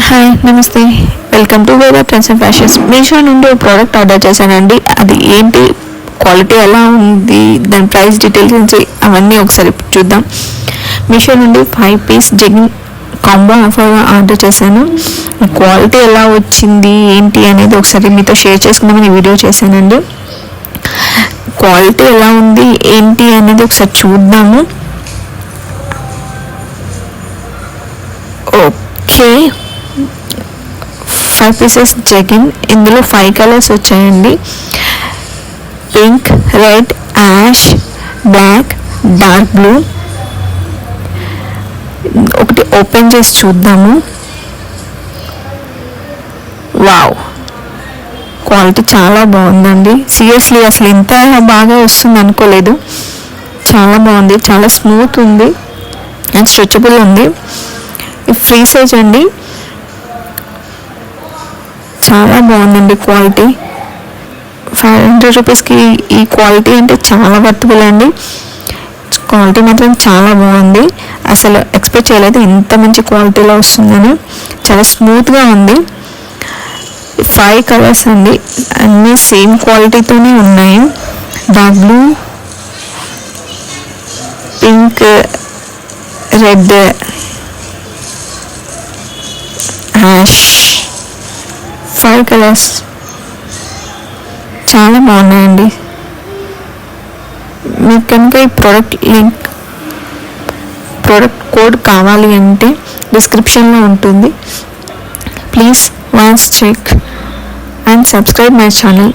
Hi నమస్తే, welcome to వేద trends and fashions. Meesho నుండి ఒక ప్రోడక్ట్ ఆర్డర్ చేశానండి. అది ఏంటి, క్వాలిటీ ఎలా ఉంది, దాని ప్రైస్ డీటెయిల్స్ నుంచి అవన్నీ ఒకసారి చూద్దాం. మీషో నుండి 5 piece jegging combo offer order చేశాను. క్వాలిటీ ఎలా వచ్చింది ఏంటి అనేది ఒకసారి మీతో షేర్ చేసుకుందామని వీడియో చేశానండి. క్వాలిటీ ఎలా ఉంది ఏంటి అనేది ఒకసారి చూద్దాము. Okay, 5 pieces jegging. ఇందులో 5 కలర్స్ వచ్చాయండి. Pink, red, ash, black, dark blue. ఒకటి ఓపెన్ చేసి చూద్దాము. వావ్, క్వాలిటీ చాలా బాగుందండి. సీరియస్లీ అసలు ఇంత బాగా వస్తుంది అనుకోలేదు. చాలా బాగుంది, చాలా స్మూత్ ఉంది అండ్ స్ట్రెచబుల్ ఉంది. ఫ్రీ సైజ్ అండి. చాలా బాగుందండి క్వాలిటీ. 500 రూపీస్కి ఈ క్వాలిటీ అంటే చాలా వర్తబుల్ అండి. క్వాలిటీ మాత్రం చాలా బాగుంది. అసలు ఎక్స్పెక్ట్ చేయలేదు ఇంత మంచి క్వాలిటీలో వస్తుందని. చాలా స్మూత్గా ఉంది. 5 కలర్స్ అండి, అన్నీ సేమ్ క్వాలిటీతోనే ఉన్నాయి. Dark blue, pink, red, ash. 5 colours చాలా బాగున్నాయండి. మీకు కనుక ఈ ప్రోడక్ట్ కోడ్ కావాలి అంటే డిస్క్రిప్షన్లో ఉంటుంది. Please once check and subscribe my channel.